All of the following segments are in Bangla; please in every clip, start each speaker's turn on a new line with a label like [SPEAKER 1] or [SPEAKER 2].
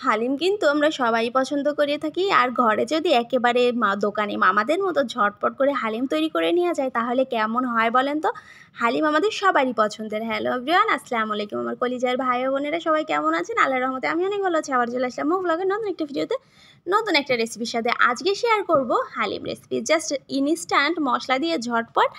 [SPEAKER 1] হালিম কিন্তু আমরা সবাই পছন্দ করে থাকি। আর ঘরে যদি একেবারে দোকানে মামাদের মতো ঝটপট করে হালিম তৈরি করে নেওয়া যায় তাহলে কেমন হয় বলেন তো? হালিম আমাদের সবারই পছন্দের। হ্যালো এভরিওয়ান, আসসালামু আলাইকুম আমার কলিজার ভাই ও বোনেরা, সবাই কেমন আছেন? আল্লাহর রহমতে আমি অনেক ভালো আছি। আবার চলে আসলাম মুভ ব্লগের নতুন একটা ভিডিওতে, নতুন একটা রেসিপির সাথে। আজকে শেয়ার করব হালিম রেসিপি। জাস্ট ইনস্ট্যান্ট মশলা দিয়ে ঝটপট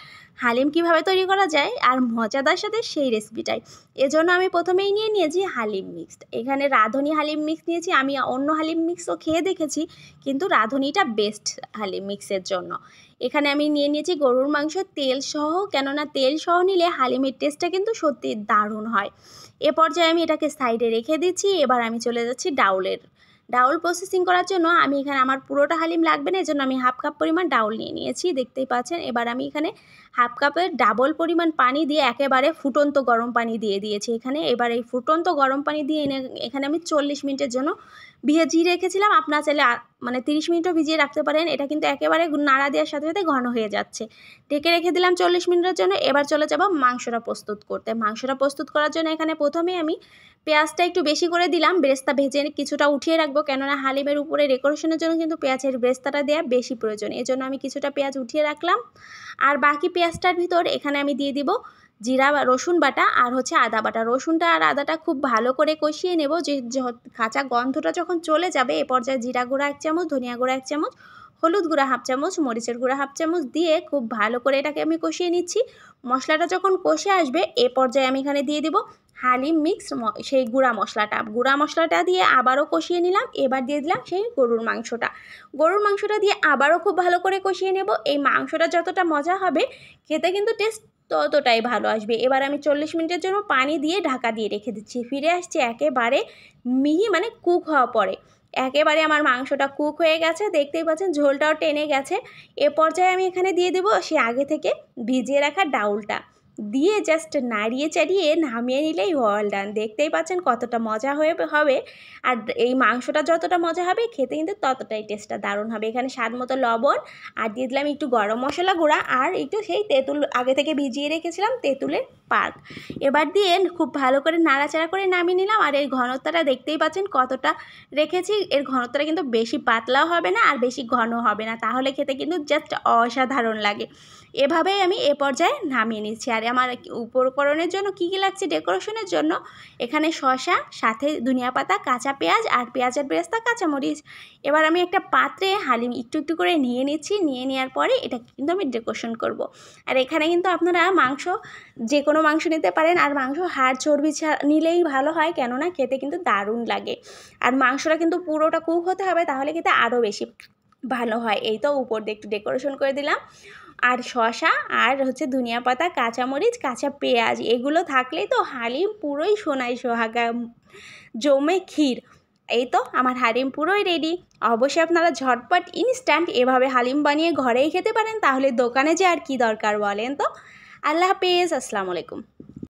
[SPEAKER 1] হালিম কিভাবে তৈরি করা যায় আর মজাদার সাথে সেই রেসিপিটাই। এজন্য আমি প্রথমেই নিয়ে নিয়েছি হালিম মিক্সড। এখানে রাঁধুনি হালিম মিক্স নিয়েছি। আমি অন্য হালিম মিক্সও খেয়ে দেখেছি, কিন্তু রাঁধুনিটা বেস্ট হালিম মিক্সের জন্য। এখানে আমি নিয়ে নিয়েছি গরুর মাংস তেল সহ, কেননা তেল সহ নিলে হালিমের টেস্টটা কিন্তু সত্যি দারুণ হয়। এ পর্যায়ে আমি এটাকে সাইডে রেখে দিচ্ছি। এবার আমি চলে যাচ্ছি ডাউল প্রসেসিং করার জন্য। আমি এখানে আমার পুরোটা হালিম লাগবে না, এজন্য আমি হাফ কাপ পরিমাণ ডাউল নিয়ে নিয়েছি, দেখতেই পাচ্ছেন। এবার আমি এখানে হাফ কাপের ডাবল পরিমাণ পানি দিয়ে একেবারে ফুটন্ত গরম পানি দিয়ে দিয়েছি এখানে। এবার এই ফুটন্ত গরম পানি দিয়ে এখানে আমি 40 মিনিটের জন্য ভিজিয়ে রেখেছিলাম। আপনারা চাইলে 30 মিনিটও ভিজিয়ে রাখতে পারেন। এটা কিন্তু একেবারে নাড়া দেওয়ার সাথে সাথে ঘন হয়ে যাচ্ছে। ঢেকে রেখে দিলাম 40 মিনিটের জন্য। এবার চলে যাব মাংসটা প্রস্তুত করতে। মাংসটা প্রস্তুত করার জন্য এখানে প্রথমে আমি পেঁয়াজটা একটু বেশি করে দিলাম। বেরেস্তা ভেজে কিছুটা উঠিয়ে রাখবো, কেননা হালিমের উপরে ডেকোরেশনের জন্য কিন্তু পেঁয়াজের বেরেস্তাটা দেওয়া বেশি প্রয়োজন। এই জন্য আমি কিছুটা পেঁয়াজ উঠিয়ে রাখলাম। আর বাকি পেঁয়াজটার ভিতর এখানে আমি দিয়ে দিব জিরা বা রসুন বাটা আর আদা বাটা। রসুনটা আর আদাটা খুব ভালো করে কষিয়ে নেব। যে কাঁচা গন্ধটা যখন চলে যাবে এ পর্যায়ে জিরা গুঁড়া 1 চামচ, ধনিয়া গুঁড়া 1 চামচ, হলুদ গুঁড়া হাফ চামচ, মরিচের গুঁড়া হাফ চামচ দিয়ে খুব ভালো করে এটাকে আমি কষিয়ে নিচ্ছি। মশলাটা যখন কষে আসবে এ পর্যায়ে আমি এখানে দিয়ে দিব হালিম মিক্স সেই গুঁড়া মশলাটা দিয়ে আবারও কষিয়ে নিলাম। এবার দিয়ে দিলাম সেই গরুর মাংসটা দিয়ে আবারও খুব ভালো করে কষিয়ে নেব। এই মাংসটা যতটা মজা হবে খেতে কিন্তু টেস্ট ততটাই ভালো আসবে। এবার আমি 40 মিনিটের জন্য পানি দিয়ে ঢাকা দিয়ে রেখে দিচ্ছি। ফিরে আসছি একেবারে মিহি কুক হওয়া পরে। একেবারে আমার মাংসটা কুক হয়ে গেছে, দেখতেই পাচ্ছেন ঝোলটাও টেনে গেছে। এ পর্যায়ে আমি এখানে দিয়ে দেবো সে আগে থেকে ভিজিয়ে রাখা ডাউলটা দিয়ে জাস্ট নাড়িয়ে চাড়িয়ে নামিয়ে নিলেই অল ডান। দেখতেই পাচ্ছেন কতটা মজা হবে। আর এই মাংসটা যতটা মজা হবে খেতে কিন্তু ততটাই টেস্টটা দারুণ হবে। এখানে স্বাদ মতো লবণ আর দিয়ে দিলাম একটু গরম মশলা গুঁড়া আর একটু সেই তেঁতুল আগে থেকে ভিজিয়ে রেখেছিলাম তেঁতুলের পাল্প। এবার দিয়ে খুব ভালো করে নাড়াচাড়া করে নামিয়ে নিলাম। আর এর ঘনত্বটা দেখতেই পাচ্ছেন কতটা রেখেছি। এর ঘনত্বটা কিন্তু বেশি পাতলাও হবে না আর বেশি ঘন হবে না, তাহলে খেতে কিন্তু জাস্ট অসাধারণ লাগে। এভাবেই আমি এ পর্যায়ে নামিয়ে নিচ্ছি। আর আমার উপকরণের জন্য কী কী লাগছে ডেকোরেশনের জন্য, এখানে শসা, সাথে ধনিয়া পাতা, কাঁচা পেঁয়াজ আর পেঁয়াজের বেরেস্তা, কাঁচামরিচ। এবার আমি একটা পাত্রে হালিম একটু একটু করে নিয়ে নিচ্ছি। নিয়ে নেওয়ার পরে এটা কিন্তু আমি ডেকোরেশন করব। আর এখানে কিন্তু আপনারা মাংস যে কোনো মাংস নিতে পারেন। আর মাংস হাড় চর্বি নিলেই ভালো হয়, কেননা খেতে কিন্তু দারুণ লাগে। আর মাংসটা কিন্তু পুরোটা কুক হতে হবে, তাহলে খেতে আরও বেশি ভালো হয়। এই তো উপর দিয়ে একটু ডেকোরেশন করে দিলাম। আর শসা আর ধনিয়া পাতা, কাঁচামরিচ, কাঁচা পেঁয়াজ এগুলো থাকলেই তো হালিম পুরোই সোনায় সোহাগা, জমে ক্ষীর। এই তো আমার হালিম পুরোই রেডি। অবশ্যই আপনারা ঝটপট ইনস্ট্যান্ট এভাবে হালিম বানিয়ে ঘরেই খেতে পারেন, তাহলে দোকানে যে আর কি দরকার বলেন তো। আল্লাহ হাফেজ, আসসালামু আলাইকুম।